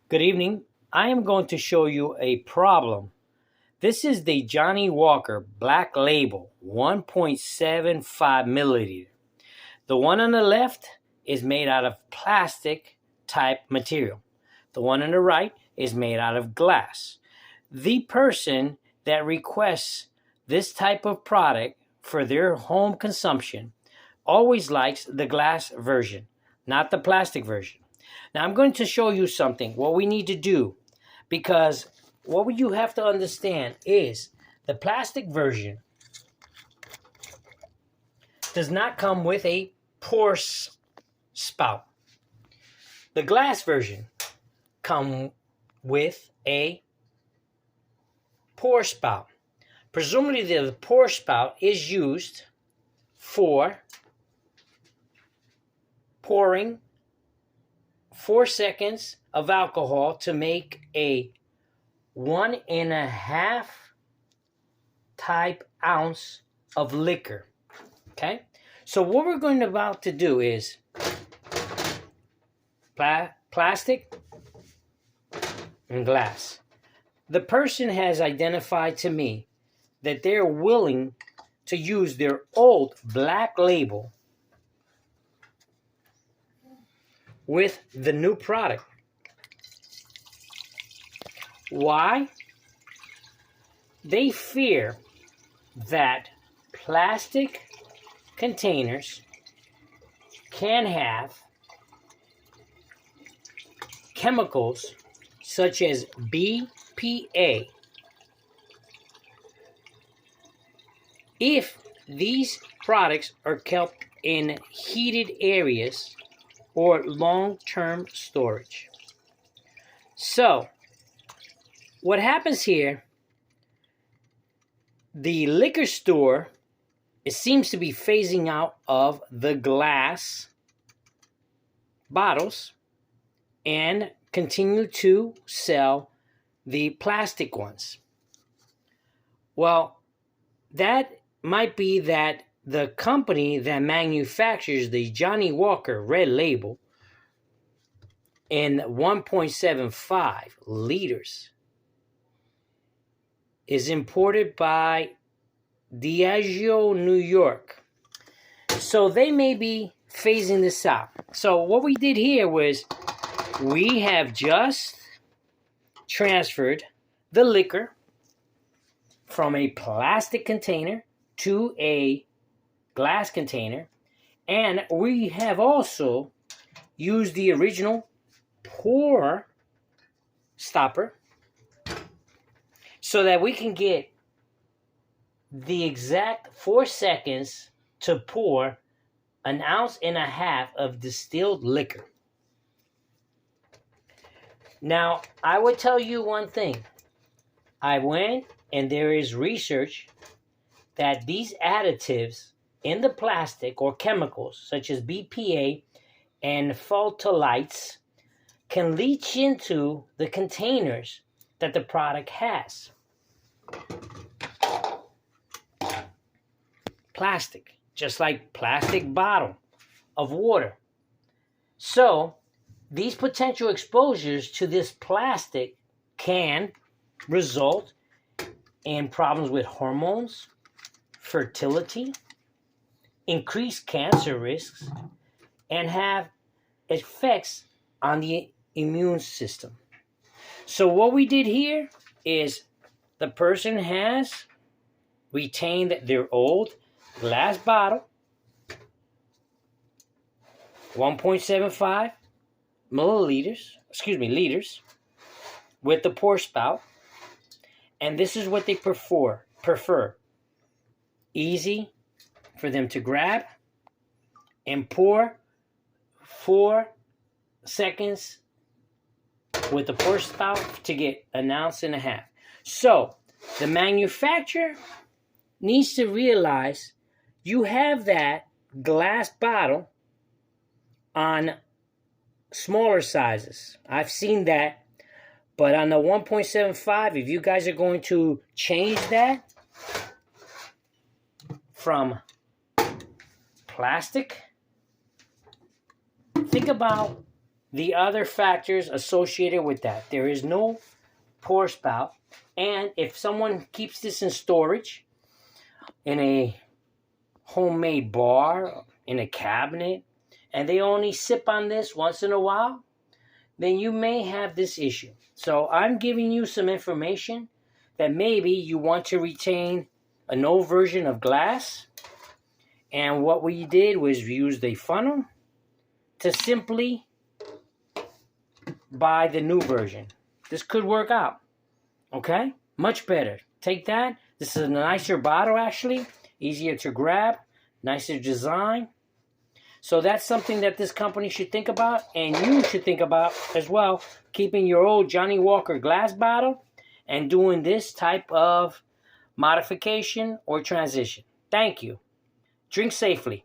Good evening. I am going to show you a problem. This is the Johnnie Walker Black Label 1.75 milliliter. The one on the left is made out of plastic type material. The one on the right is made out of glass. The person that requests this type of product for their home consumption always likes the glass version, not the plastic version. Now I'm going to show you something, what we need to do, because what you have to understand is the plastic version does not come with a pour spout. The glass version comes with a pour spout. Presumably the pour spout is used for pouring 4 seconds of alcohol to make a 1.5 type ounce of liquor. Okay, so what we're going about to do is plastic and glass. The person has identified to me that they're willing to use their old Black Label with the new product. Why? They fear that plastic containers can have chemicals such as BPA. If these products are kept in heated areas or long-term storage. So, what happens here, the liquor store, it seems to be phasing out of the glass bottles and continue to sell the plastic ones. Well, that might be that the company that manufactures the Johnnie Walker Red Label in 1.75 liters is imported by Diageo, New York. So they may be phasing this out. So what we did here was we have just transferred the liquor from a plastic container to a glass container, and we have also used the original pour stopper so that we can get the exact 4 seconds to pour 1.5 ounces of distilled liquor. Now, I would tell you one thing. I went, and there is research that these additives in the plastic or chemicals such as BPA and phthalates can leach into the containers that the product has. Plastic, just like plastic bottle of water. So these potential exposures to this plastic can result in problems with hormones, fertility, increased cancer risks, and have effects on the immune system. So what we did here is the person has retained their old glass bottle, 1.75 liters, with the pour spout, and this is what they prefer. Easy for them to grab and pour 4 seconds with the pour spout to get 1.5 ounces. So the manufacturer needs to realize you have that glass bottle on smaller sizes. I've seen that, but on the 1.75, if you guys are going to change that from plastic, think about the other factors associated with that. There is no pour spout. And if someone keeps this in storage, in a homemade bar, in a cabinet, and they only sip on this once in a while, then you may have this issue. So I'm giving you some information that maybe you want to retain an old version of glass. And what we did was we used a funnel to simply buy the new version. This could work out. Okay? Much better. Take that. This is a nicer bottle, actually. Easier to grab. Nicer design. So that's something that this company should think about, and you should think about as well, keeping your old Johnnie Walker glass bottle and doing this type of modification or transition. Thank you. Drink safely.